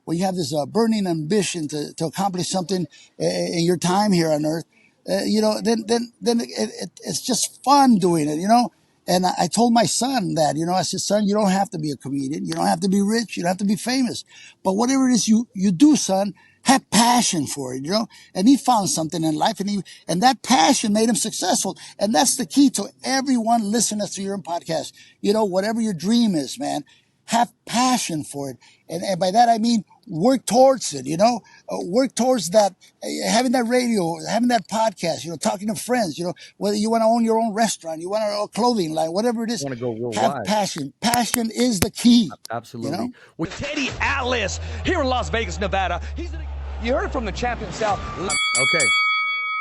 when you have this burning ambition to accomplish something in your time here on Earth, it's just fun doing it, And I told my son that, I said, son, you don't have to be a comedian. You don't have to be rich. You don't have to be famous. But whatever it is you do, son, have passion for it, And he found something in life, and that passion made him successful. And that's the key to everyone listening to your podcast. Whatever your dream is, man, have passion for it. And by that, I mean, work towards it, work towards that, having that radio, having that podcast, talking to friends, whether you want to own your own restaurant, you want a clothing line, whatever it is, want to go have worldwide. passion. Passion is the key. Absolutely. With Teddy Atlas here in Las Vegas, Nevada. You heard from the champ himself. Okay.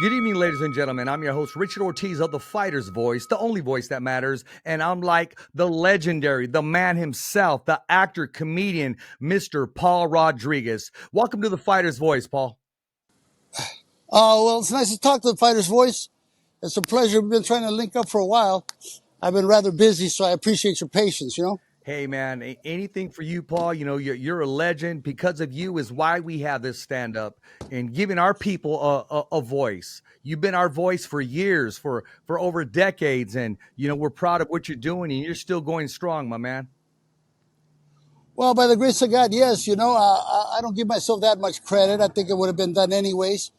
Good evening, ladies and gentlemen. I'm your host, Richard Ortiz of The Fighter's Voice, the only voice that matters. And I'm like the legendary, the man himself, the actor, comedian, Mr. Paul Rodriguez. Welcome to The Fighter's Voice, Paul. Oh, well, it's nice to talk to The Fighter's Voice. It's a pleasure. We've been trying to link up for a while. I've been rather busy, so I appreciate your patience, Hey, man, anything for you, Paul. You're a legend. Because of you is why we have this stand-up and giving our people a voice. You've been our voice for years, for over decades, and, we're proud of what you're doing, and you're still going strong, my man. Well, by the grace of God, yes. I don't give myself that much credit. I think it would have been done anyways.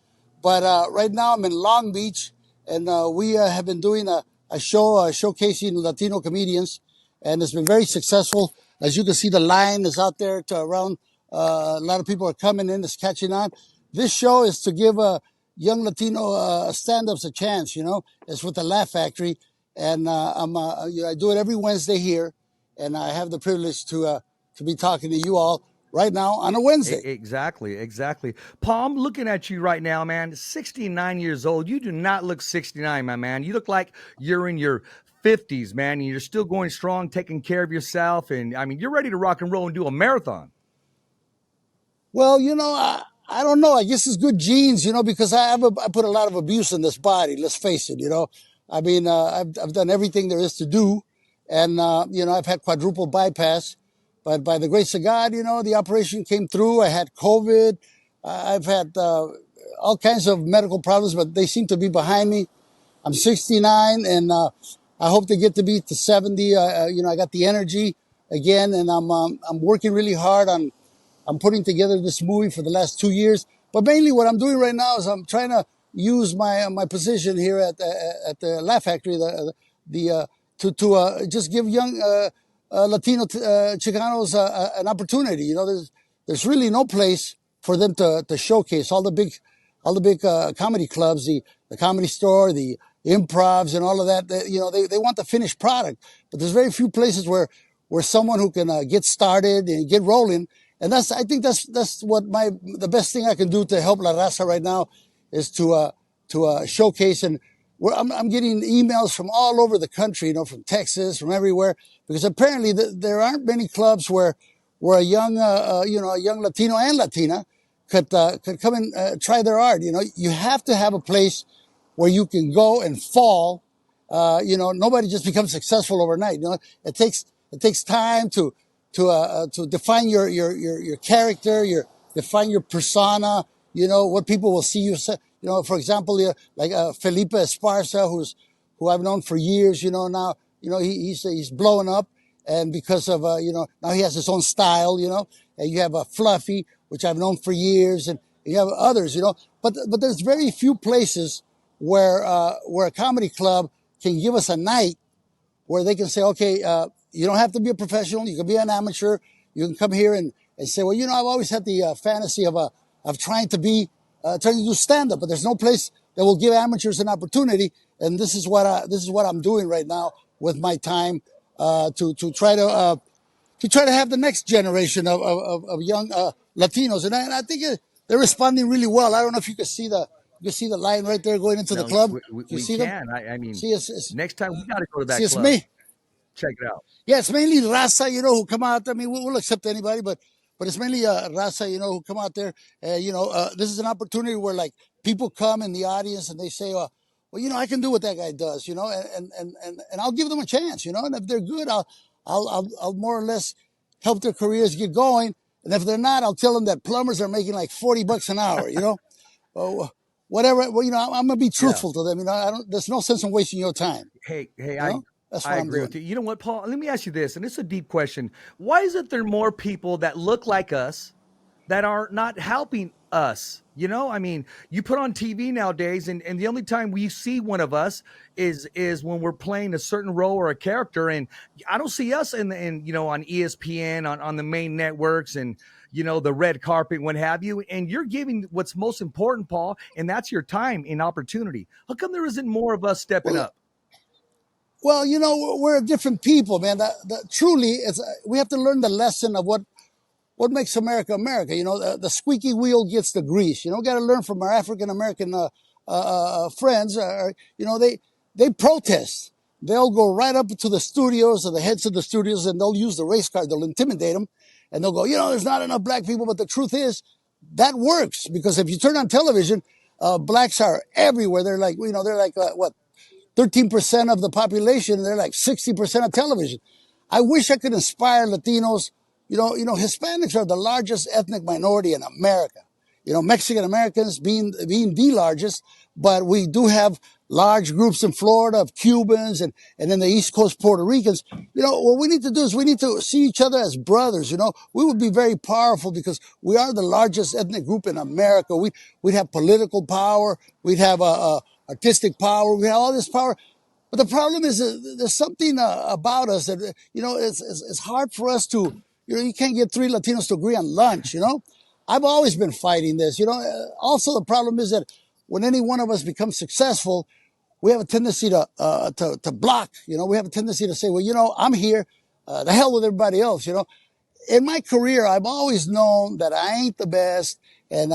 But right now I'm in Long Beach, and we have been doing a show showcasing Latino comedians. And it's been very successful. As you can see, the line is out there to around. A lot of people are coming in. It's catching on. This show is to give young Latino stand-ups a chance. It's with the Laugh Factory, and I do it every Wednesday here, and I have the privilege to be talking to you all right now on a Wednesday. Exactly. Paul, I'm looking at you right now, man. 69 years old. You do not look 69, my man. You look like you're in your 50s, man, and you're still going strong, taking care of yourself, and I mean, you're ready to rock and roll and do a marathon. Well, I don't know. I guess it's good genes, because I put a lot of abuse in this body. Let's face it, I mean, I've done everything there is to do, and I've had quadruple bypass, but by the grace of God, the operation came through. I had COVID. I've had all kinds of medical problems, but they seem to be behind me. I'm 69, and I hope to get to be to 70. I got the energy again, and I'm working really hard on putting together this movie for the last 2 years. But mainly what I'm doing right now is I'm trying to use my position here at the Laugh Factory to just give young Latino Chicanos an opportunity. There's really no place for them to showcase all the big comedy clubs, the Comedy Store, the improvs and all of that. They want the finished product, but there's very few places where someone who can get started and get rolling. And I think that's what the best thing I can do to help La Raza right now is to showcase. And I'm getting emails from all over the country, from Texas, from everywhere, because apparently there aren't many clubs where a young Latino and Latina could come and try their art. You have to have a place where you can go and fall. Nobody just becomes successful overnight. It takes time to define your character, define your persona. What people will see you. For example, like Felipe Esparza, who I've known for years. Now he's blowing up, and because of now he has his own style. And you have a Fluffy, which I've known for years, and you have others. But there's very few places where a comedy club can give us a night where they can say, okay, you don't have to be a professional. You can be an amateur. You can come here and say, well, I've always had the fantasy of trying to do stand-up, but there's no place that will give amateurs an opportunity. And this is what I'm doing right now with my time to try to have the next generation of young Latinos. And I think they're responding really well. I don't know if you can see the line right there going into the club. We see can. Them? I mean, see, it's, next time we got to go to that see, it's club. me. Check it out. Yeah, it's mainly Raza, who come out. I mean, we'll accept anybody, but it's mainly Raza, who come out there. This is an opportunity where like people come in the audience and they say, well, I can do what that guy does, and I'll give them a chance, and if they're good, I'll more or less help their careers get going. And if they're not, I'll tell them that plumbers are making like $40 an hour, you know? Whatever, well, you know, I'm going to be truthful to them. You know, there's no sense in wasting your time. Hey, You know, that's I what I'm agree doing. with you. You know what, Paul? Let me ask you this, and it's a deep question. Why is it there more people that look like us that are not helping us? You know, I mean, you put on TV nowadays, and the only time we see one of us is when we're playing a certain role or a character, and I don't see us in you know, on ESPN, on the main networks, and you know, the red carpet, what have you. And you're giving what's most important, Paul, and that's your time and opportunity. How come there isn't more of us stepping up? Well, you know, we're different people, man. Truly, we have to learn the lesson of what makes America America. You know, the squeaky wheel gets the grease. You know, got to learn from our African American friends. You know, they protest. They'll go right up to the studios or the heads of the studios, and they'll use the race card. They'll intimidate them, and they'll go, you know, there's not enough black people. But the truth is, that works, because if you turn on television, blacks are everywhere. They're like, you know, they're like what, 13% of the population. They're like 60% of television. I wish I could inspire Latinos. Hispanics are the largest ethnic minority in America. You know, Mexican Americans being the largest, but we do have large groups in Florida of Cubans and in the East Coast Puerto Ricans. You know, what we need to do is we need to see each other as brothers. You know, we would be very powerful because we are the largest ethnic group in America. We'd have political power. We'd have artistic power. We have all this power. But the problem is there's something about us that, you know, it's hard for us to, you know, you can't get three Latinos to agree on lunch, you know. I've always been fighting this, you know. Also, the problem is that when any one of us becomes successful, we have a tendency to block, you know. We have a tendency to say, well, you know, I'm here, the hell with everybody else, you know. In my career, I've always known that I ain't the best, and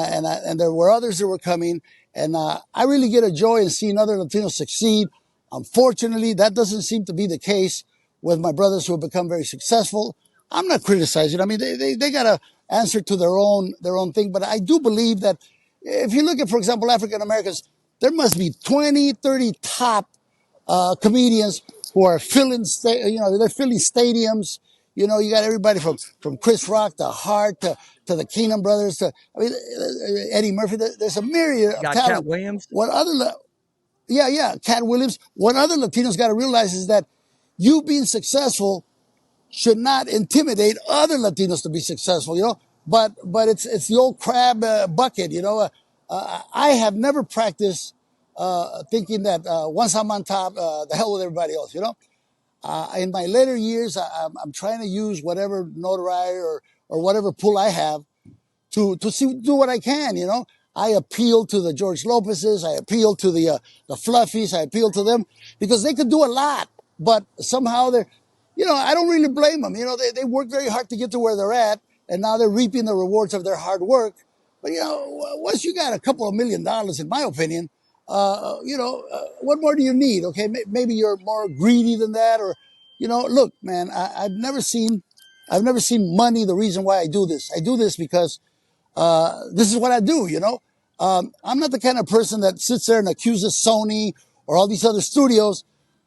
there were others that were coming, and I really get a joy in seeing other Latinos succeed. Unfortunately, that doesn't seem to be the case with my brothers who have become very successful. I'm not criticizing. I mean, they got to answer to their own thing. But I do believe that if you look at, for example, African Americans, there must be 20, 30 top comedians who are filling, they're filling stadiums. You know, you got everybody from Chris Rock to Hart to the Keenan brothers to, I mean, Eddie Murphy. There's a myriad You of got Cat talent. Williams. What other Cat Williams. What other Latinos got to realize is that you being successful should not intimidate other Latinos to be successful, you know. But it's the old crab bucket, you know. I have never practiced thinking that once I'm on top, the hell with everybody else, you know. In my later years, I'm trying to use whatever notoriety or whatever pull I have to do what I can, you know. I appeal to the George Lopez's, I appeal to the Fluffies, I appeal to them because they could do a lot, but somehow they're, you know, I don't really blame them. You know, they work very hard to get to where they're at, and now they're reaping the rewards of their hard work. But, you know, once you got a couple of $1 million, in my opinion, what more do you need? Okay, maybe you're more greedy than that, or, you know, look, man, I've never seen money the reason why I do this. I do this because this is what I do, you know. I'm not the kind of person that sits there and accuses Sony or all these other studios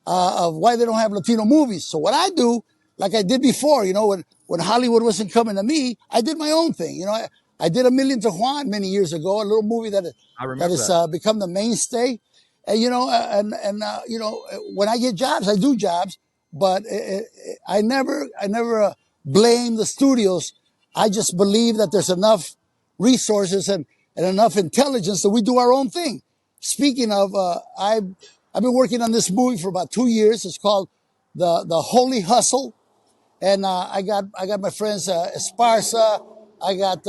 of why they don't have Latino movies. So what I do, like I did before, you know, when Hollywood wasn't coming to me, I did my own thing. You know, I did A Million to Juan many years ago, a little movie that has become the mainstay. And, you know, you know, when I get jobs, I do jobs, but I never blame the studios. I just believe that there's enough resources and enough intelligence that we do our own thing. Speaking of, I've been working on this movie for about 2 years. It's called the Holy Hustle, and I got my friends Esparza. I got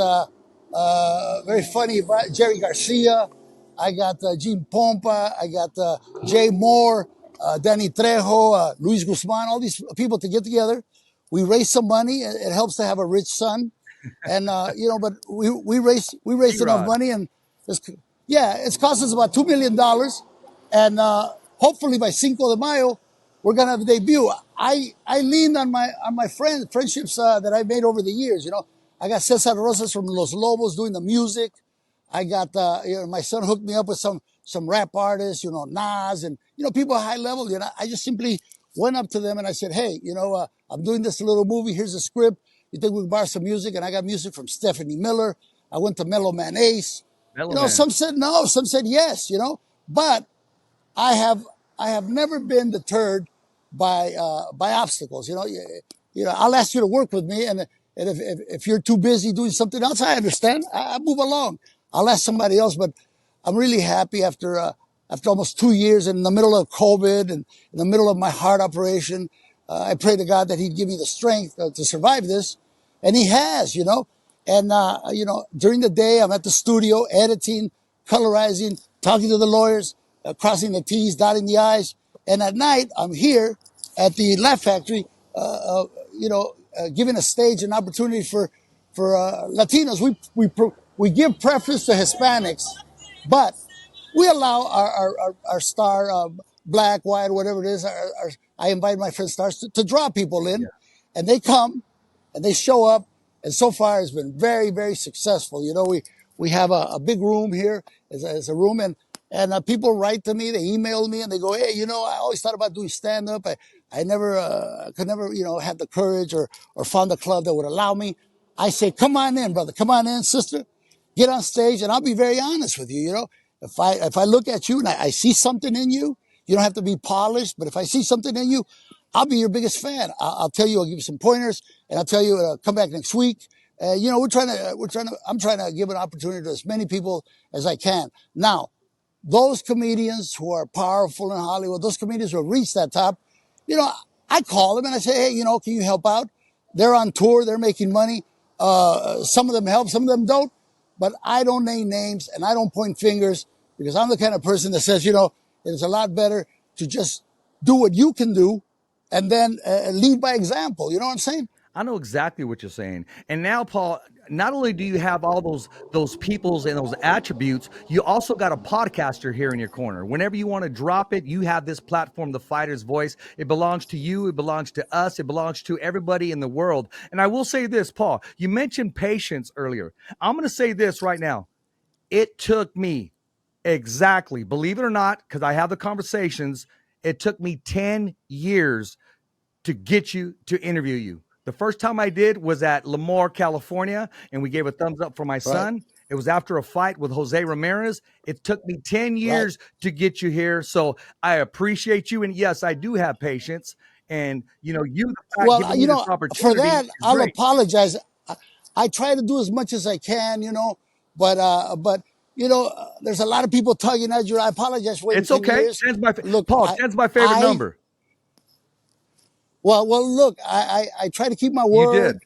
very funny Jerry Garcia. I got Gene Pompa. I got Jay Moore, Danny Trejo, Luis Guzman. All these people to get together. We raise some money. It helps to have a rich son. And, you know, but we raised enough money, and it's cost us about $2 million. And, hopefully by Cinco de Mayo, we're going to have a debut. I leaned on my friendships, that I made over the years. You know, I got Cesar Rosas from Los Lobos doing the music. I got, you know, my son hooked me up with some rap artists, you know, Nas and, you know, people at high level. You know, I just simply went up to them and I said, hey, you know, I'm doing this little movie. Here's the script. You think we can borrow some music? And I got music from Stephanie Miller. I went to Mellow Man Ace. Mellow You know, Man. some said no, some said yes, you know, but I have never been deterred by obstacles. I'll ask you to work with me, and if you're too busy doing something else, I understand. I move along. I'll ask somebody else, but I'm really happy after almost 2 years in the middle of COVID and in the middle of my heart operation. I pray to God that He'd give me the strength to survive this, and He has, you know. And during the day, I'm at the studio editing, colorizing, talking to the lawyers, crossing the T's, dotting the I's. And at night, I'm here at the Laugh Factory, giving a stage and opportunity for Latinos. We give preference to Hispanics, but we allow our star, black, white, whatever it is. I invite my friend stars to draw people in, and they come and they show up. And so far, it's been very, very successful. You know, we have a big room here. It's a room, and people write to me, they email me, and they go, hey, you know, I always thought about doing stand-up. I never could never, you know, have the courage or found a club that would allow me. I say, come on in, brother. Come on in, sister. Get on stage, and I'll be very honest with you. You know, if I look at you and I see something in you, you don't have to be polished, but if I see something in you, I'll be your biggest fan. I'll tell you, I'll give you some pointers, and I'll tell you, come back next week. I'm trying to give an opportunity to as many people as I can. Now, those comedians who are powerful in Hollywood, those comedians who have reached that top, you know, I call them and I say, hey, you know, can you help out? They're on tour, they're making money. Some of them help, some of them don't. But I don't name names and I don't point fingers, because I'm the kind of person that says, you know, it's a lot better to just do what you can do and then lead by example. You know what I'm saying? I know exactly what you're saying. And now, Paul, not only do you have all those peoples and those attributes, you also got a podcaster here in your corner. Whenever you want to drop it, you have this platform, The Fighter's Voice. It belongs to you. It belongs to us. It belongs to everybody in the world. And I will say this, Paul, you mentioned patience earlier. I'm going to say this right now. It took me exactly, believe it or not, because I have the conversations, it took me 10 years to get you to interview you. The first time I did was at Lemoore, California, and we gave a thumbs up for my son. It was after a fight with Jose Ramirez. It took me 10 years to get you here. So I appreciate you. And yes, I do have patience. And, you know, Well, you know, for that, I'll great. apologize. I try to do as much as I can, you know, but you know, there's a lot of people tugging at you. I apologize for waiting. It's okay. Years. Look, Paul, 10's my favorite number. Well, look, I try to keep my word. You did.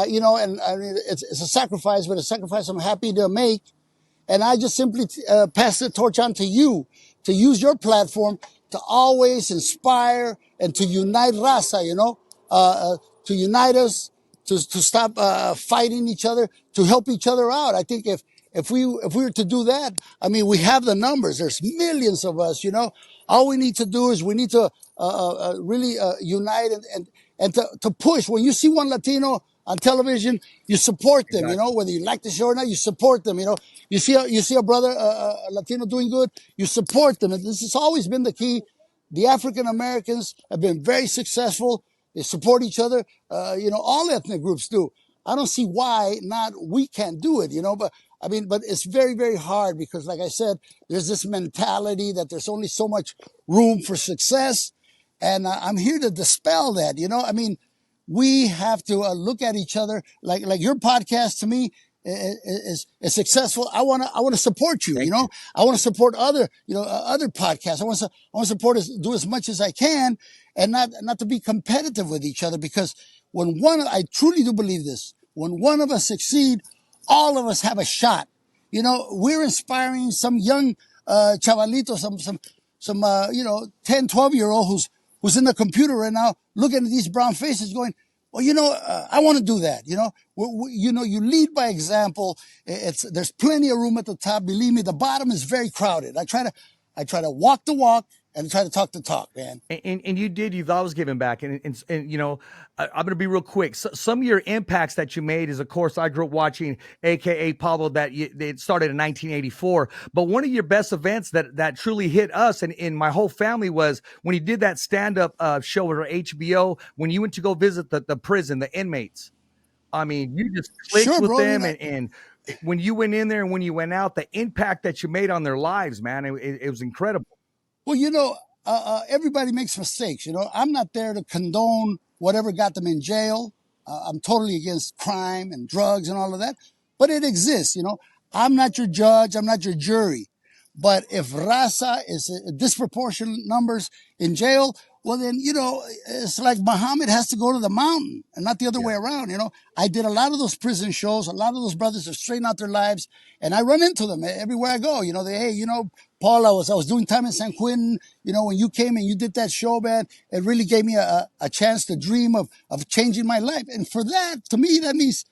You know, and I mean, it's a sacrifice, but a sacrifice I'm happy to make. And I just simply pass the torch on to you to use your platform to always inspire and to unite raza, you know, to unite us, to stop fighting each other, to help each other out. I think if we were to do that, I mean, we have the numbers. There's millions of us, you know. All we need to do is we need to really unite and to push. When you see one Latino on television, you support them. Exactly. You know, whether you like the show or not, you support them. You know, you see a brother, a Latino doing good, you support them. And this has always been the key. The African Americans have been very successful. They support each other. You know, all ethnic groups do. I don't see why not we can't do it. You know, but I mean, but it's very, very hard because, like I said, there's this mentality that there's only so much room for success. And I'm here to dispel that, you know. I mean, we have to look at each other like your podcast to me is successful. I want to support you. You know, I want to support other podcasts. I want to support do as much as I can, and not to be competitive with each other, because I truly do believe this. When one of us succeed, all of us have a shot. You know, we're inspiring some young chavalito, some 10, 12-year-old who's in the computer right now looking at these brown faces going, well, you know, I want to do that. You know, you know, you lead by example. There's plenty of room at the top. Believe me, the bottom is very crowded. I try to walk the walk and try to talk the talk, man. And you did. You've always given back, and you know, I'm going to be real quick. So, some of your impacts that you made is, of course, I grew up watching, AKA Pablo. It started in 1984. But one of your best events that truly hit us and in my whole family was when you did that stand up show or HBO when you went to go visit the prison, the inmates. I mean, you just clicked Sure, with bro. them, and when you went in there and when you went out, the impact that you made on their lives, man, it was incredible. Well, everybody makes mistakes. I'm not there to condone whatever got them in jail. I'm totally against crime and drugs and all of that, but it exists. I'm not your judge. I'm not your jury. But if Raza is disproportionate numbers in jail, well, then, it's like Muhammad has to go to the mountain and not the other way around. I did a lot of those prison shows. A lot of those brothers have straightened out their lives, and I run into them everywhere I go. Hey, Paul, I was doing time in San Quentin. When you came and you did that show, man, it really gave me a chance to dream of changing my life. And for that, to me, that means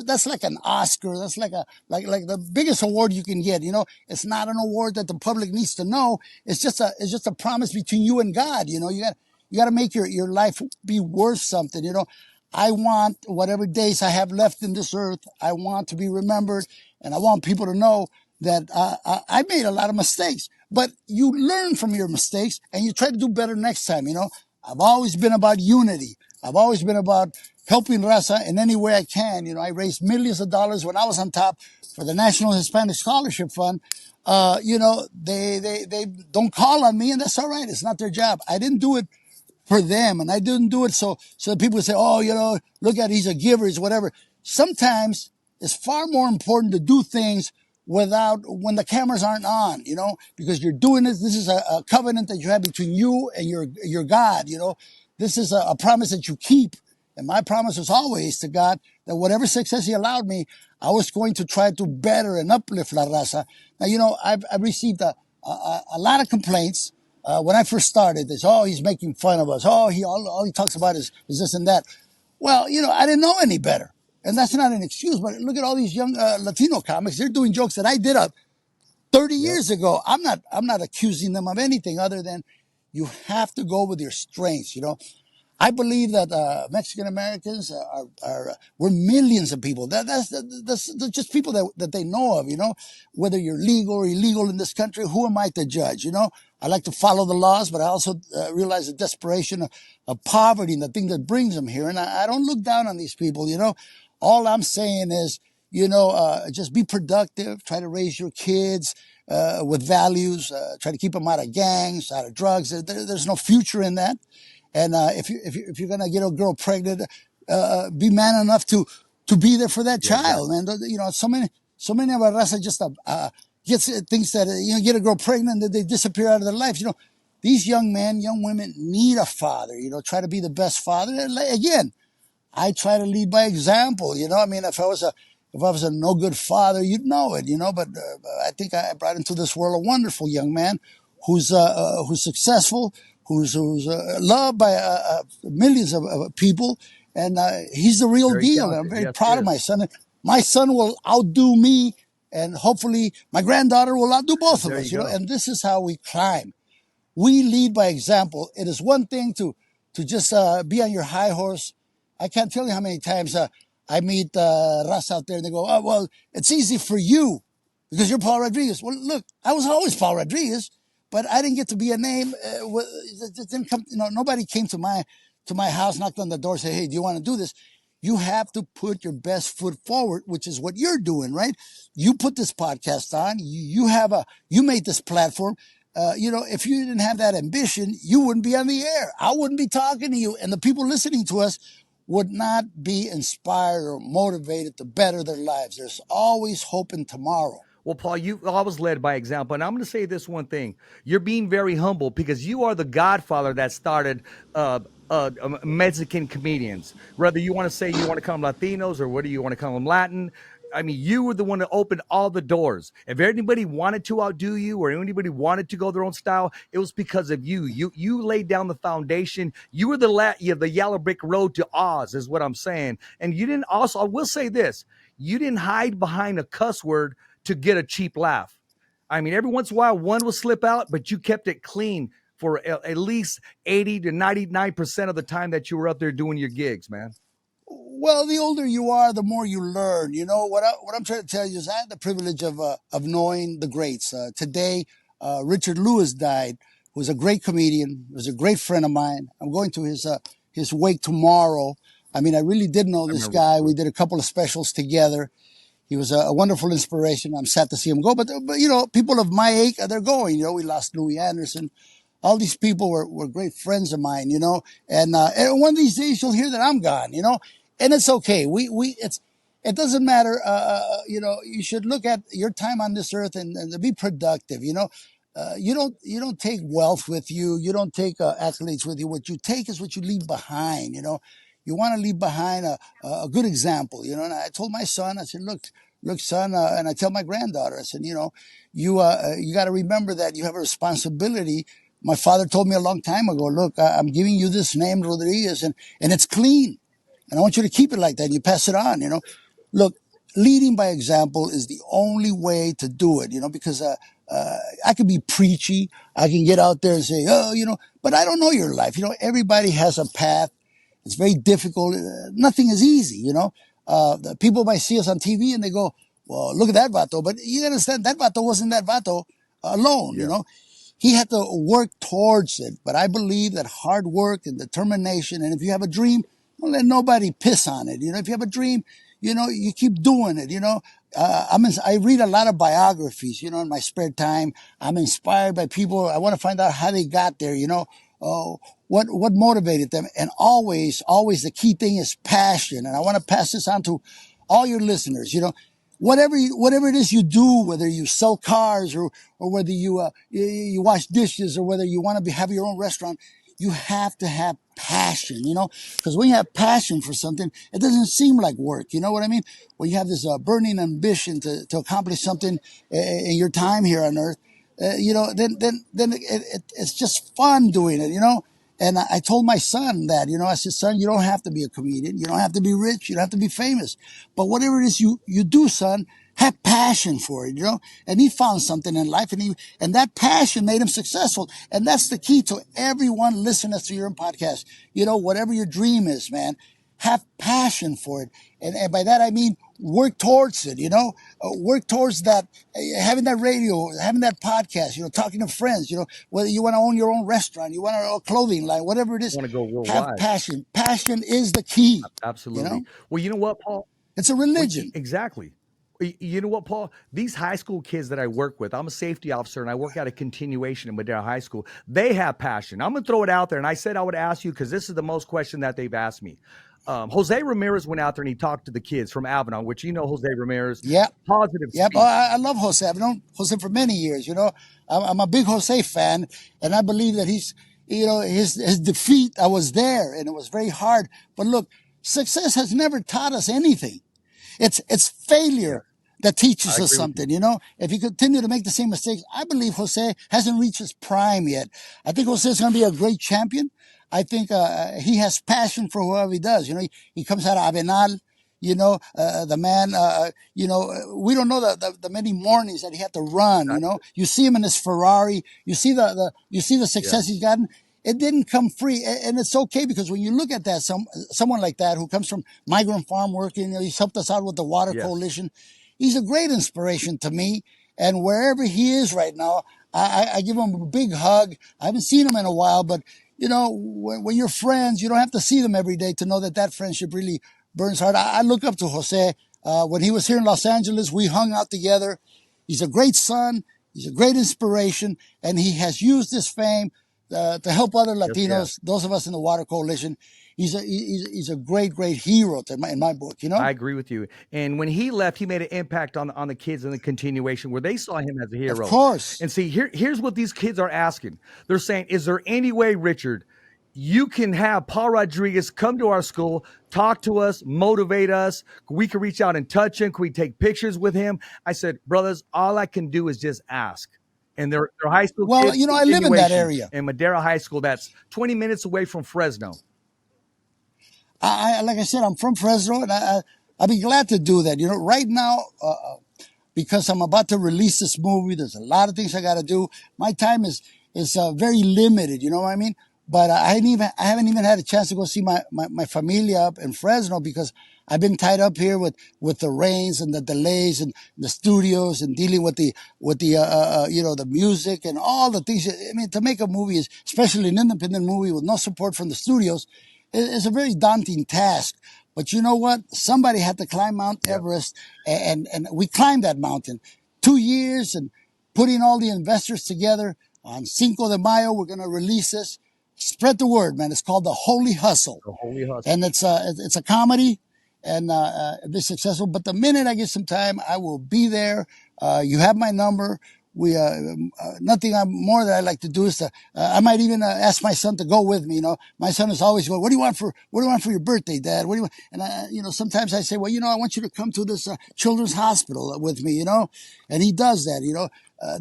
that's like an Oscar. That's like like the biggest award you can get. It's not an award that the public needs to know. It's just a promise between you and God. You got to make your life be worth something. I want whatever days I have left in this earth, I want to be remembered, and I want people to know that I made a lot of mistakes. But you learn from your mistakes and you try to do better next time. I've always been about unity. I've always been about helping Raza in any way I can. I raised millions of dollars when I was on top for the National Hispanic Scholarship Fund. They don't call on me, and that's all right. It's not their job. I didn't do it for them, and I didn't do it so that people would say, oh, look at, he's a giver, he's whatever. Sometimes it's far more important to do things when the cameras aren't on, because you're doing this. This is a covenant that you have between you and your God. This is a promise that you keep. And my promise was always to God that whatever success he allowed me, I was going to try to better and uplift La Raza. Now, I've received a lot of complaints. When I first started this, he's making fun of us. All he talks about is this and that. Well, I didn't know any better. And that's not an excuse, but look at all these young Latino comics. They're doing jokes that I did 30 years ago. I'm not accusing them of anything other than you have to go with your strengths. I believe that Mexican Americans we're millions of people. That's just people that they know of. Whether you're legal or illegal in this country, who am I to judge? I like to follow the laws, but I also realize the desperation of poverty and the thing that brings them here. And I don't look down on these people. All I'm saying is, just be productive. Try to raise your kids with values. Try to keep them out of gangs, out of drugs. There's no future in that. And if you're gonna get a girl pregnant, be man enough to be there for that child, man. So many of our raza just thinks that get a girl pregnant and they disappear out of their life. These young men, young women need a father. Try to be the best father. And again, I try to lead by example. If I was a no good father, you'd know it. But I think I brought into this world a wonderful young man who's successful, who's loved by millions of people, and he's the real deal. And I'm very proud of my son. My son will outdo me, and hopefully my granddaughter will outdo both of us. And this is how we climb. We lead by example. It is one thing to just be on your high horse. I can't tell you how many times I meet Raza out there, and they go, "Oh, well, it's easy for you because you're Paul Rodriguez." Well, look, I was always Paul Rodriguez, but I didn't get to be a name. Didn't come, nobody came to my house, knocked on the door, said, "Hey, do you want to do this?" You have to put your best foot forward, which is what you're doing, right? You put this podcast on. You made this platform. If you didn't have that ambition, you wouldn't be on the air. I wouldn't be talking to you, and the people listening to us would not be inspired or motivated to better their lives. There's always hope in tomorrow. Well, Paul, you always led by example. And I'm going to say this one thing. You're being very humble because you are the godfather that started Mexican comedians. Whether you want to say you want to call them Latinos or whether you want to call them Latin, I mean, you were the one that opened all the doors. If anybody wanted to outdo you or anybody wanted to go their own style, it was because of you. You laid down the foundation. You were the yellow brick road to Oz, is what I'm saying. And you didn't also, I will say this, you didn't hide behind a cuss word to get a cheap laugh. I mean, every once in a while, one will slip out, but you kept it clean for at least 80 to 99% of the time that you were up there doing your gigs, man? Well, the older you are, the more you learn. You know what I'm trying to tell you is I had the privilege of knowing the greats. Today, Richard Lewis died, who was a great comedian, was a great friend of mine. I'm going to his wake tomorrow. I mean, I really did know this guy. We did a couple of specials together. He was a wonderful inspiration. I'm sad to see him go, but you know, people of my age, they're going. You know, we lost Louis Anderson. All these people were great friends of mine, you know, and one of these days you'll hear that I'm gone, you know, and it's okay. It doesn't matter. You know, you should look at your time on this earth and be productive. You know, you don't take wealth with you. You don't take accolades with you. What you take is what you leave behind. You know, you want to leave behind a good example. You know, and I told my son, I said, look, son, and I tell my granddaughter, I said, you know, you got to remember that you have a responsibility. My father told me a long time ago, look, I'm giving you this name, Rodriguez, and it's clean. And I want you to keep it like that. And you pass it on, you know. Look, leading by example is the only way to do it, you know, because I can be preachy. I can get out there and say, oh, you know, but I don't know your life. You know, everybody has a path. It's very difficult. Nothing is easy, you know. The people might see us on TV and they go, well, look at that vato. But you understand, that vato wasn't that vato alone, you know. He had to work towards it. But I believe that hard work and determination, and if you have a dream, don't let nobody piss on it. You know, if you have a dream, you know, you keep doing it, you know. I read a lot of biographies, you know, in my spare time. I'm inspired by people. I want to find out how they got there, you know. What motivated them. And always the key thing is passion. And I want to pass this on to all your listeners, you know. Whatever it is you do, whether you sell cars or whether you wash dishes or whether you want to have your own restaurant, you have to have passion, you know, because when you have passion for something, it doesn't seem like work. You know what I mean? When you have this burning ambition to accomplish something in your time here on earth, you know, then it's just fun doing it, you know. And I told my son that, you know, I said, son, you don't have to be a comedian. You don't have to be rich. You don't have to be famous. But whatever it is you do, son, have passion for it, you know. And he found something in life, and that passion made him successful. And that's the key to everyone listening to your own podcast. You know, whatever your dream is, man, have passion for it. And by that, I mean, work towards it, you know, work towards that, having that radio, having that podcast, you know, talking to friends, you know, whether you want to own your own restaurant, you want to own a clothing line, whatever it is, Want to go have worldwide? passion. Passion is the key. Absolutely. You know, Well, you know what, Paul? it's a religion. Exactly. You know what, Paul? These high school kids that I work with, I'm a safety officer and I work at a continuation in Madera High School. They have passion. I'm going to throw it out there. And I said I would ask you because this is the most question that they've asked me. Jose Ramirez went out there and he talked to the kids from Avalon, which you know Jose Ramirez. Yeah. Positive. Yep. Oh, I love Jose. I've known Jose for many years. You know, I'm a big Jose fan, and I believe that he's, you know, his defeat. I was there, and it was very hard. But look, success has never taught us anything. It's failure that teaches us something. You know, if you continue to make the same mistakes, I believe Jose hasn't reached his prime yet. I think Jose is going to be a great champion. I think he has passion for whoever he does. You know, he comes out of Avenal. You know, the man, you know, we don't know the many mornings that he had to run, you know. You see him in his Ferrari. You see the success he's gotten. It didn't come free. And it's okay because when you look at that, someone like that who comes from migrant farm working, you know, he's helped us out with the Water Coalition. He's a great inspiration to me. And wherever he is right now, I give him a big hug. I haven't seen him in a while, but, you know, when you're friends, you don't have to see them every day to know that friendship really burns hard. I look up to Jose. When he was here in Los Angeles, we hung out together. He's a great son. He's a great inspiration. And he has used this fame to help other Latinos, those of us in the Water Coalition. He's a great hero in my book, you know? I agree with you. And when he left, he made an impact on the kids in the continuation where they saw him as a hero. Of course. And see, here's what these kids are asking. They're saying, is there any way, Richard, you can have Paul Rodriguez come to our school, talk to us, motivate us. We can reach out and touch him. Can we take pictures with him? I said, brothers, all I can do is just ask. And they're high school kids. Well, you know, I live in that area. In Madera High School, that's 20 minutes away from Fresno. Like I said, I'm from Fresno, and I'd be glad to do that. You know, right now, because I'm about to release this movie, there's a lot of things I got to do. My time is is very limited. You know what I mean? But I haven't even had a chance to go see my familia up in Fresno because I've been tied up here with the rains and the delays and the studios and dealing with the the music and all the things. I mean, to make a movie is, especially an independent movie with no support from the studios, is a very daunting task. But you know what? Somebody had to climb Mount Everest, and we climbed that mountain. 2 years and putting all the investors together. On Cinco de Mayo, we're going to release this. Spread the word, man. It's called The Holy Hustle. The Holy Hustle. And it's a comedy and be successful. But the minute I get some time, I will be there. You have my number. We nothing more that I like to do is to I might even ask my son to go with me. You know, my son is always going, what do you want for your birthday, Dad? What do you want? And sometimes I say, well, I want you to come to this children's hospital with me, and he does that.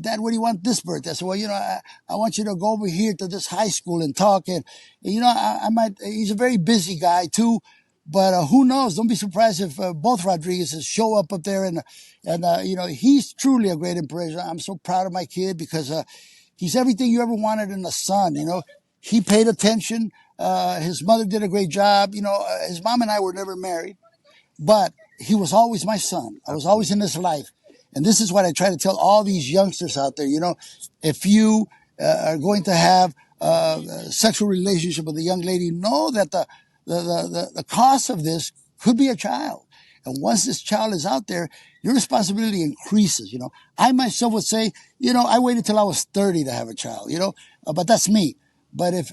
Dad, what do you want this birthday? I said, well, I want you to go over here to this high school and talk. And I might. He's a very busy guy too. But who knows? Don't be surprised if both Rodriguez's show up there, and he's truly a great inspiration. I'm so proud of my kid because he's everything you ever wanted in a son. He paid attention. His mother did a great job. His mom and I were never married, but he was always my son. I was always in his life, and this is what I try to tell all these youngsters out there. If you are going to have a sexual relationship with a young lady, know that the cost of this could be a child. And once this child is out there, your responsibility increases. I myself would say, I waited till I was 30 to have a child, but that's me. But if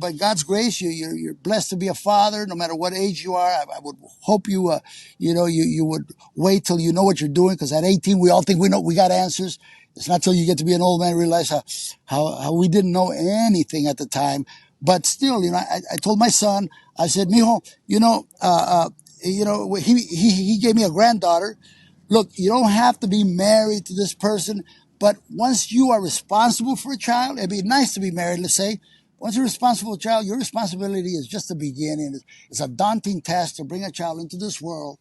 by God's grace, you're blessed to be a father, no matter what age you are. I would hope you would wait till you know what you're doing. Cause at 18, we all think we got answers. It's not till you get to be an old man and realize how we didn't know anything at the time. But still, I told my son, I said, mijo, he gave me a granddaughter. Look, you don't have to be married to this person, but once you are responsible for a child, it'd be nice to be married, let's say. Once you're responsible for a child, your responsibility is just the beginning. It's a daunting task to bring a child into this world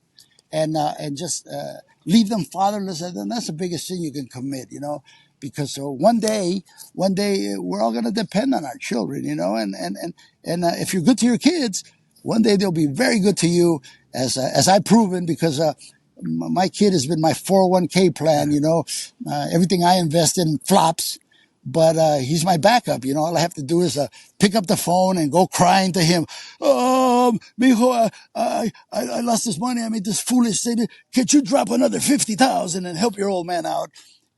and just leave them fatherless. And that's the biggest sin you can commit, because one day we're all going to depend on our children, and if you're good to your kids, one day they'll be very good to you, as I've proven, because my kid has been my 401k plan. Everything I invest in flops, but he's my backup. All I have to do is pick up the phone and go crying to him. Mijo, I lost this money. I made this foolish statement. Could you drop another 50,000 and help your old man out?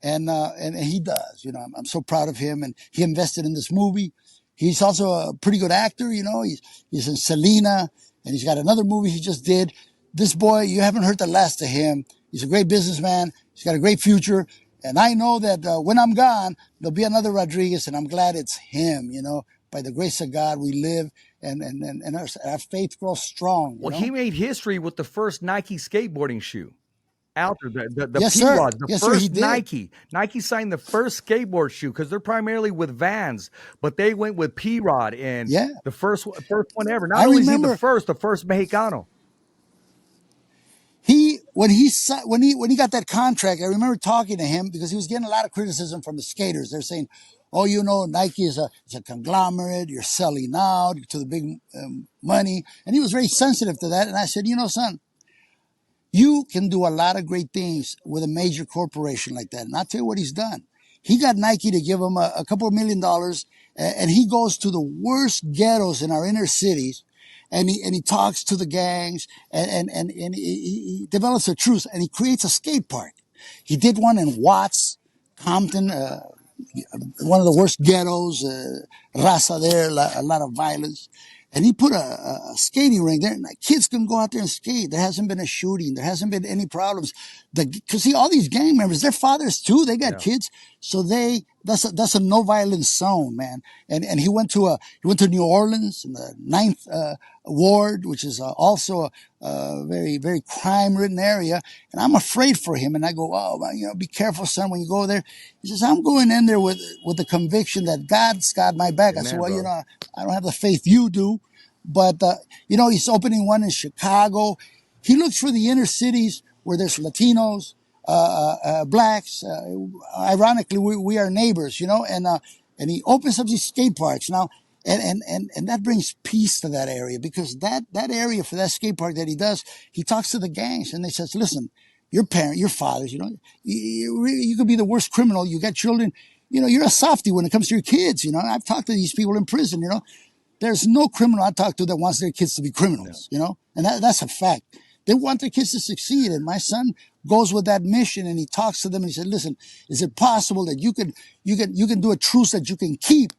And he does. I'm so proud of him, and he invested in this movie. He's also a pretty good actor. He's in Selena, and he's got another movie he just did. This boy, you haven't heard the last of him. He's a great businessman. He's got a great future. And I know that when I'm gone, there'll be another Rodriguez, and I'm glad it's him. By the grace of God, we live, and our faith grows strong. Well, he made history with the first Nike skateboarding shoe out there. The Yes, P-Rod, sir. the Yes, sir, first he did. Nike signed the first skateboard shoe because they're primarily with Vans, but they went with P-Rod, and the first one ever. Not only is he the first Mexicano. When he got that contract, I remember talking to him because he was getting a lot of criticism from the skaters. They're saying, "Oh, Nike is a conglomerate. You're selling out to the big money," and he was very sensitive to that. And I said, son, you can do a lot of great things with a major corporation like that. And I'll tell you what he's done. He got Nike to give him a couple of $1 million, and he goes to the worst ghettos in our inner cities. And he talks to the gangs, and he develops a truce, and he creates a skate park. He did one in Watts, Compton, one of the worst ghettos, raza there, a lot of violence. And he put a skating rink there, and kids can go out there and skate. There hasn't been a shooting. There hasn't been any problems. Cause see, all these gang members, they're fathers too. They got kids. So that's a no violence zone, man. And he went to New Orleans in the 9th Ward, which is also a very, very crime ridden area. And I'm afraid for him. And I go, oh, be careful, son, when you go there. He says, I'm going in there with the conviction that God's got my back. Amen, I said, well, bro. I don't have the faith you do. But, he's opening one in Chicago. He looks for the inner cities where there's Latinos, blacks. Ironically, we are neighbors, you know, and he opens up these skate parks now. And that brings peace to that area, because that area for that skate park that he does, he talks to the gangs and they says, listen, your fathers, you know, you could be the worst criminal. You got children, you know, you're a softie when it comes to your kids. You know, I've talked to these people in prison, you know, there's no criminal I talk to that wants their kids to be criminals, you know, and that's a fact. They want their kids to succeed. And my son goes with that mission and he talks to them and he said, listen, is it possible that you can do a truce that you can keep?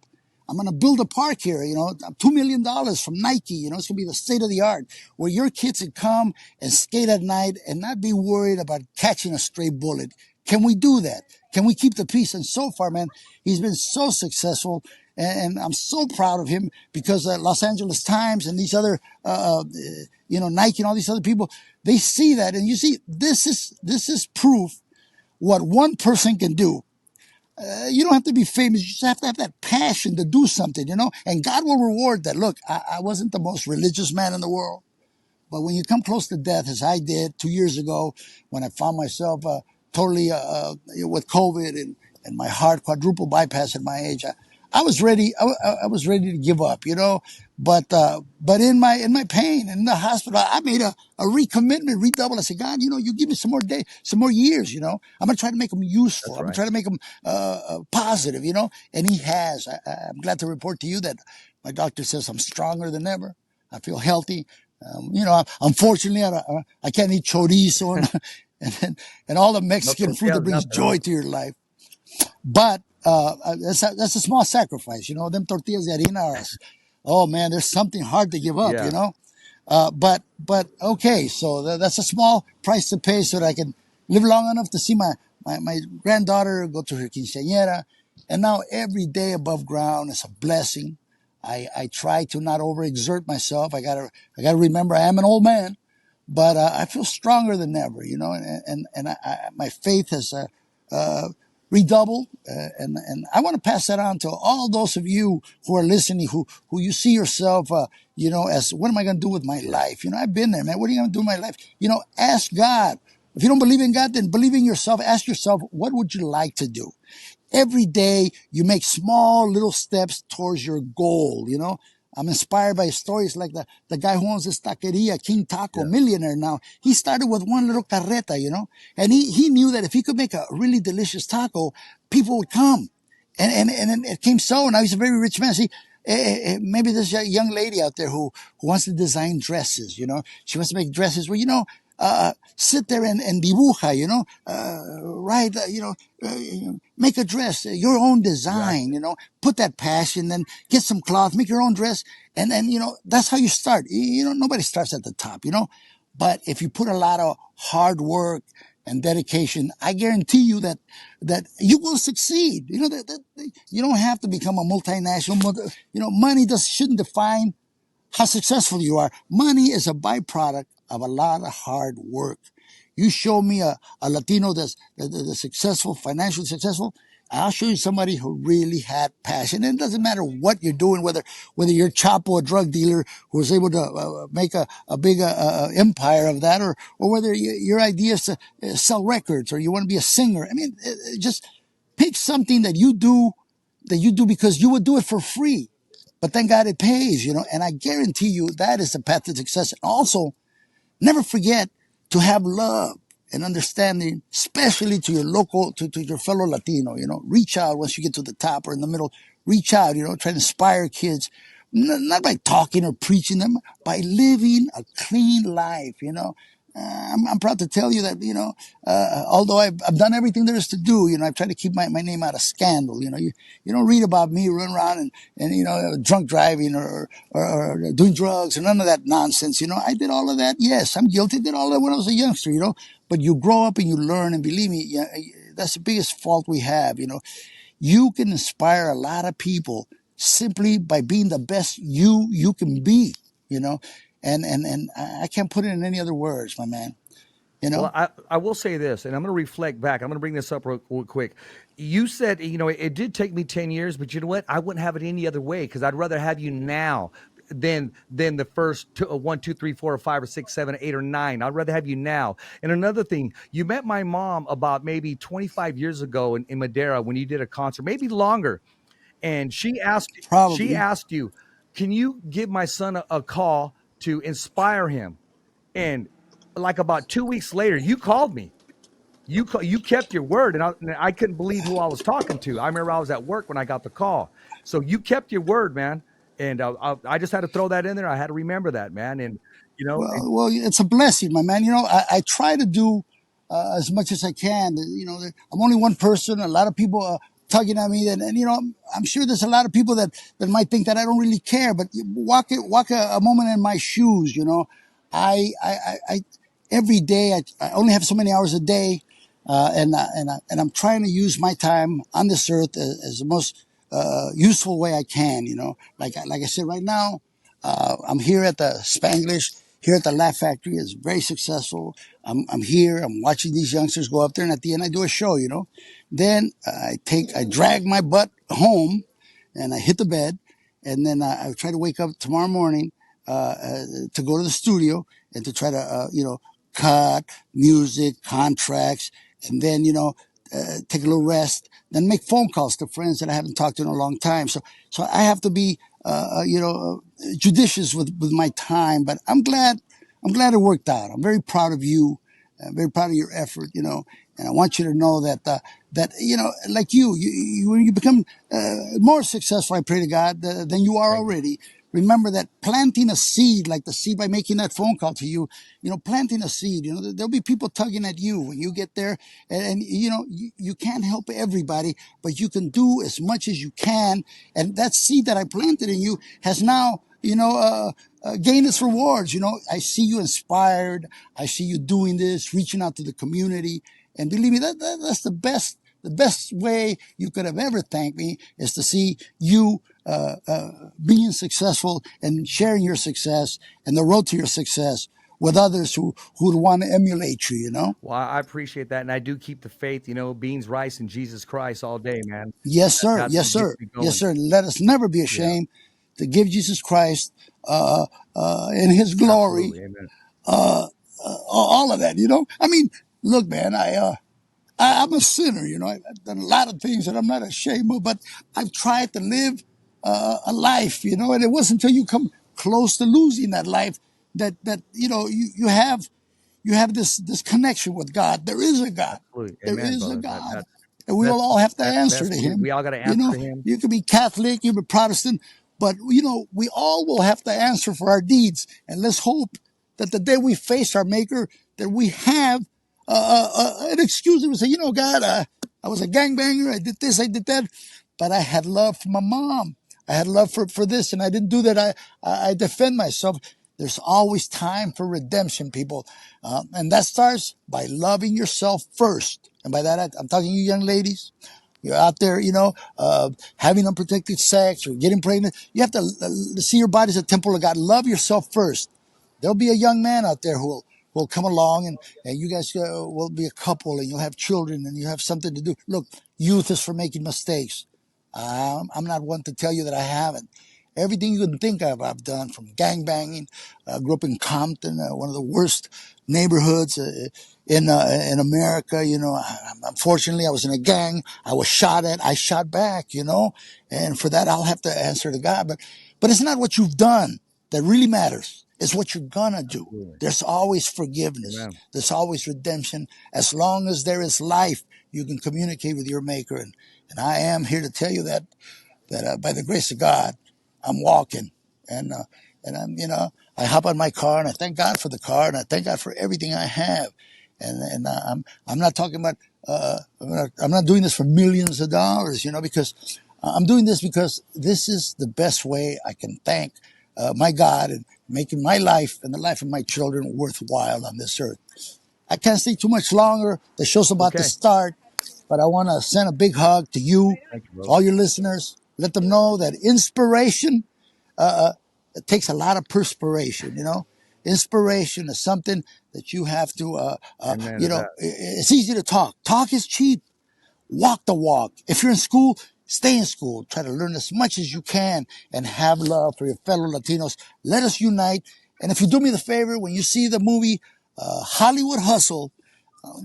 I'm going to build a park here, you know, $2 million from Nike. You know, it's going to be the state of the art where your kids can come and skate at night and not be worried about catching a stray bullet. Can we do that? Can we keep the peace? And so far, man, he's been so successful. And I'm so proud of him, because Los Angeles Times and these other, you know, Nike and all these other people, they see that. And you see, this is proof what one person can do. You don't have to be famous. You just have to have that passion to do something, you know, and God will reward that. Look, I wasn't the most religious man in the world, but when you come close to death, as I did 2 years ago, when I found myself totally with COVID and my heart quadruple bypass at my age, I was ready. I was ready to give up, you know. But in my pain in the hospital, I made a recommitment, redouble. I said, God, you know, you give me some more years, you know. I'm gonna try to make them useful. I'm gonna try to make them positive, you know. And He has. I'm glad to report to you that my doctor says I'm stronger than ever. I feel healthy. You know, unfortunately, I can't eat chorizo and all the Mexican food that brings joy to your life. But that's a small sacrifice, you know. Them tortillas de harina, oh man, there's something hard to give up, you know. But okay, so that's a small price to pay so that I can live long enough to see my granddaughter go to her quinceañera. And now every day above ground is a blessing. I try to not overexert myself. I gotta remember I am an old man, but I feel stronger than ever, you know. And my faith has redoubled, and I want to pass that on to all those of you who are listening, who you see yourself, you know, as, what am I going to do with my life? You know, I've been there, man. What are you going to do with my life? You know, ask God. If you don't believe in God, then believe in yourself. Ask yourself, what would you like to do? Every day you make small little steps towards your goal, you know. I'm inspired by stories like the guy who owns this taqueria, King Taco, millionaire now. He started with one little carreta, you know, and he knew that if he could make a really delicious taco, people would come. And it came so. Now he's a very rich man. See, maybe there's a young lady out there who wants to design dresses, you know. She wants to make dresses where, you know, sit there and dibuja, you know, write, you know, make a dress, your own design, you know, put that passion, then get some cloth, make your own dress. And then, you know, that's how you start. You know, nobody starts at the top, you know, but if you put a lot of hard work and dedication, I guarantee you that you will succeed. You know, that you don't have to become a multinational, you know, money shouldn't define how successful you are. Money is a byproduct of a lot of hard work. You show me a Latino that's successful, financially successful, I'll show you somebody who really had passion. And it doesn't matter what you're doing, whether you're Chapo, a drug dealer who was able to make a big empire of that, or whether your idea is to sell records, or you want to be a singer. I mean, just pick something that you do because you would do it for free. But thank God it pays, you know, and I guarantee you that is the path to success. And also, never forget to have love and understanding, especially to your local, to your fellow Latino, you know. Reach out once you get to the top or in the middle. Reach out, you know, try to inspire kids, not by talking or preaching them, by living a clean life, you know. I'm proud to tell you that, you know, although I've done everything there is to do, you know, I've tried to keep my name out of scandal. You know, you don't read about me running around and you know, drunk driving or doing drugs and none of that nonsense. You know, I did all of that. Yes, I'm guilty. I did all of that when I was a youngster, you know, but you grow up and you learn, and believe me, yeah, that's the biggest fault we have. You know, you can inspire a lot of people simply by being the best you can be, you know. And I can't put it in any other words, my man. You know? Well, I will say this, and I'm going to reflect back. I'm going to bring this up real quick. You said, you know, it did take me 10 years, but you know what? I wouldn't have it any other way, because I'd rather have you now. than the first 1, 2, 3, 4, or 5, or 6, 7, 8, or 9. I'd rather have you now. And another thing, you met my mom about maybe 25 years ago in Madeira when you did a concert, maybe longer. And she Probably. asked you, can you give my son a call to inspire him? And like about 2 weeks later, you called me. You kept your word, and I couldn't believe who I was talking to. I remember I was at work when I got the call. So you kept your word, man. And I just had to throw that in there. I had to remember that, man. And Well, it's a blessing, my man. I try to do as much as I can. I'm only one person. A lot of people are tugging at me, and I'm sure there's a lot of people that might think that I don't really care. But walk a moment in my shoes. I every day I only have so many hours a day, and I'm trying to use my time on this earth as the most useful way I can. Like I said, right now I'm here at the Spanglish, here at the Laugh Factory. It's very successful. I'm here. I'm watching these youngsters go up there, and at the end I do a show. Then I drag my butt home, and I hit the bed, and then I try to wake up tomorrow morning to go to the studio and to try to cut music, contracts, and then take a little rest, then make phone calls to friends that I haven't talked to in a long time. So I have to be judicious with my time, but I'm glad it worked out. I'm very proud of you. I'm very proud of your effort, and I want you to know that like you when you become more successful, I pray to God than you are already. Remember that planting a seed, like the seed by making that phone call to you, planting a seed, there'll be people tugging at you when you get there. And you can't help everybody, but you can do as much as you can. And that seed that I planted in you has now, gained its rewards. I see you inspired. I see you doing this, reaching out to the community. And believe me, that's the best way you could have ever thanked me is to see you being successful and sharing your success and the road to your success with others who would want to emulate you. Well, I appreciate that, and I do keep the faith. Beans, rice, and Jesus Christ all day, man. Yes, sir. That's Yes, what gets sir. me Yes, going. sir. Let us never be Yeah, ashamed to give Jesus Christ in His glory, absolutely, amen. all of that. I mean, look, man, I'm a sinner. I've done a lot of things that I'm not ashamed of, but I've tried to live a life. And it wasn't until you come close to losing that life that you have this connection with God. There is a God. Absolutely, There amen, is a brother. God, and we That's will all have to answer that's to we Him. we all got to answer to Him. You can be Catholic, you can be Protestant, but we all will have to answer for our deeds. And let's hope that the day we face our Maker, that we have an excuse to say, God, I was a gangbanger, I did this, I did that, but I had love for my mom. I had love for this, and I didn't do that. I defend myself. There's always time for redemption, people. And that starts by loving yourself first. And by that, I'm talking to you young ladies. You're out there, having unprotected sex or getting pregnant. You have to see your body as a temple of God. Love yourself first. There'll be a young man out there who will come along, and you guys will be a couple, and you'll have children, and you have something to do. Look, youth is for making mistakes. I'm not one to tell you that I haven't. Everything you can think of, I've done, from gangbanging. I grew up in Compton, one of the worst neighborhoods in America. Unfortunately, I was in a gang. I was shot at. I shot back. And for that, I'll have to answer to God. But it's not what you've done that really matters. It's what you're gonna do. Absolutely. There's always forgiveness. Amen. There's always redemption. As long as there is life, you can communicate with your Maker. And I am here to tell you that by the grace of God, I'm walking, and I hop on my car, and I thank God for the car, and I thank God for everything I have, and I'm not talking about I'm not doing this for millions of dollars, because I'm doing this because this is the best way I can thank my God and making my life and the life of my children worthwhile on this earth. I can't stay too much longer. The show's about to Okay, start, but I want to send a big hug to you, thank you, to bro. all your listeners. Let them know that inspiration it takes a lot of perspiration. Inspiration is something that you have to. Amen to that. It's easy to talk. Talk is cheap. Walk the walk. If you're in school, Stay in school. Try to learn as much as you can and have love for your fellow Latinos. Let us unite. And if you do me the favor, when you see the movie Hollywood Hustle,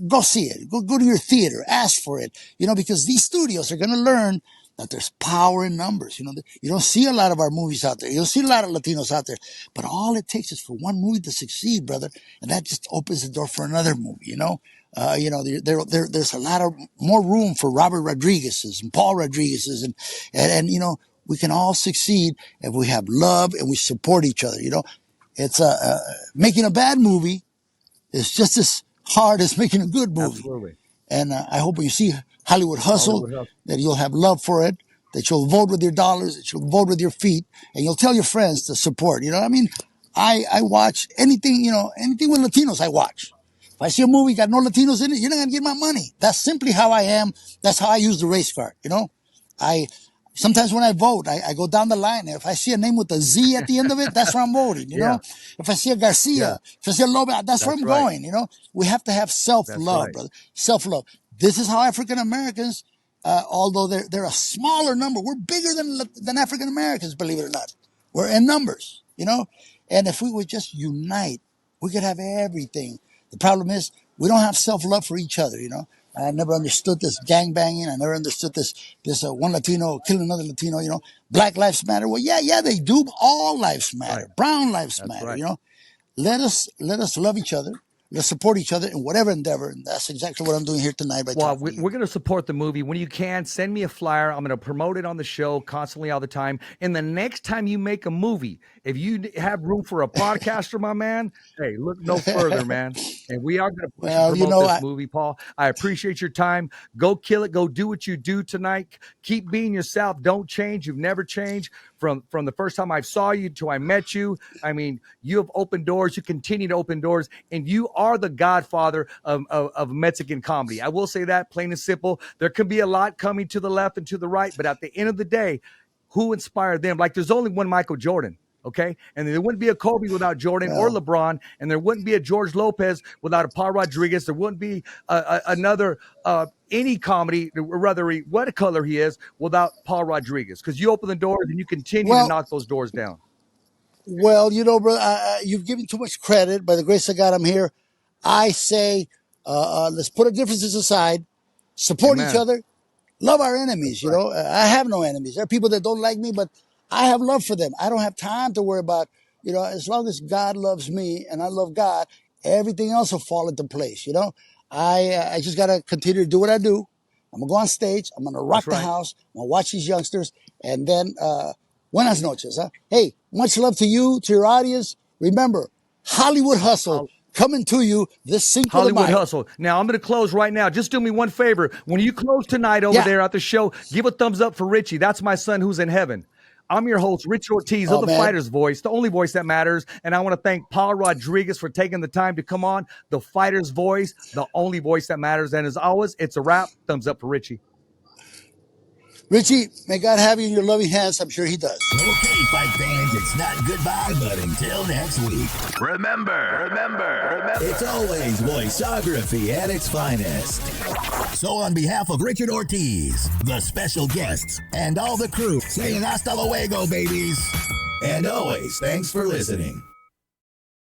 go see it. Go to your theater. Ask for it. Because these studios are going to learn that there's power in numbers. You don't see a lot of our movies out there. You don't see a lot of Latinos out there. But all it takes is for one movie to succeed, brother. And that just opens the door for another movie, there's a lot of more room for Robert Rodriguez's and Paul Rodriguez's. And we can all succeed if we have love and we support each other, It's making a bad movie is just as hard as making a good movie. Absolutely. And I hope when you see Hollywood Hustle, that you'll have love for it, that you'll vote with your dollars, that you'll vote with your feet, and you'll tell your friends to support. I watch anything, anything with Latinos, I watch. If I see a movie got no Latinos in it, you're not going to get my money. That's simply how I am. That's how I use the race card, Sometimes when I vote, I go down the line. If I see a name with a Z at the end of it, that's where I'm voting, If I see a Garcia, if I see a Loba, that's where I'm going, We have to have self-love, brother. Self-love. This is how African Americans, although they're a smaller number, we're bigger than African Americans, believe it or not. We're in numbers, And if we would just unite, we could have everything. The problem is we don't have self-love for each other, I never understood this gangbanging. I never understood this one Latino killing another Latino, Black lives matter. Well, yeah, they do. All lives matter. Right. Brown lives matter, right. Let us love each other. Let's support each other in whatever endeavor. And that's exactly what I'm doing here tonight. Well, we're going to support the movie. When you can, send me a flyer. I'm going to promote it on the show constantly all the time. And the next time you make a movie, if you have room for a podcaster, my man, hey, look no further, man. And we are going to promote this movie, Paul. I appreciate your time. Go kill it. Go do what you do tonight. Keep being yourself. Don't change. You've never changed. From the first time I saw you to I met you, I mean, you have opened doors. You continue to open doors, and you are the godfather of Mexican comedy. I will say that, plain and simple. There can be a lot coming to the left and to the right, but at the end of the day, who inspired them? Like, there's only one Michael Jordan, okay? And there wouldn't be a Kobe without Jordan or LeBron, and there wouldn't be a George Lopez without a Paul Rodriguez. There wouldn't be another any comedy, whether what color he is, without Paul Rodriguez, because you open the doors and you continue to knock those doors down. Well, brother, you've given too much credit. By the grace of God, I'm here. I say, let's put our differences aside, support each other, love our enemies. I have no enemies. There are people that don't like me, but I have love for them. I don't have time to worry about, as long as God loves me and I love God, everything else will fall into place. I just got to continue to do what I do. I'm going to go on stage. I'm going to rock the house. I'm going to watch these youngsters. And then, buenas noches. Huh? Hey, much love to you, to your audience. Remember, Hollywood Hustle coming to you this Cinco de Mayo. Hollywood Hustle. Now, I'm going to close right now. Just do me one favor. When you close tonight over there at the show, give a thumbs up for Richie. That's my son who's in heaven. I'm your host, Rich Ortiz of The Fighter's Voice, the only voice that matters. And I want to thank Paul Rodriguez for taking the time to come on. The Fighter's Voice, the only voice that matters. And as always, it's a wrap. Thumbs up for Richie. Richie, may God have you in your loving hands. I'm sure he does. Okay, fight fans, it's not goodbye, but until next week. Remember, it's always voiceography at its finest. So on behalf of Richard Ortiz, the special guests, and all the crew, saying hasta luego, babies. And always, thanks for listening.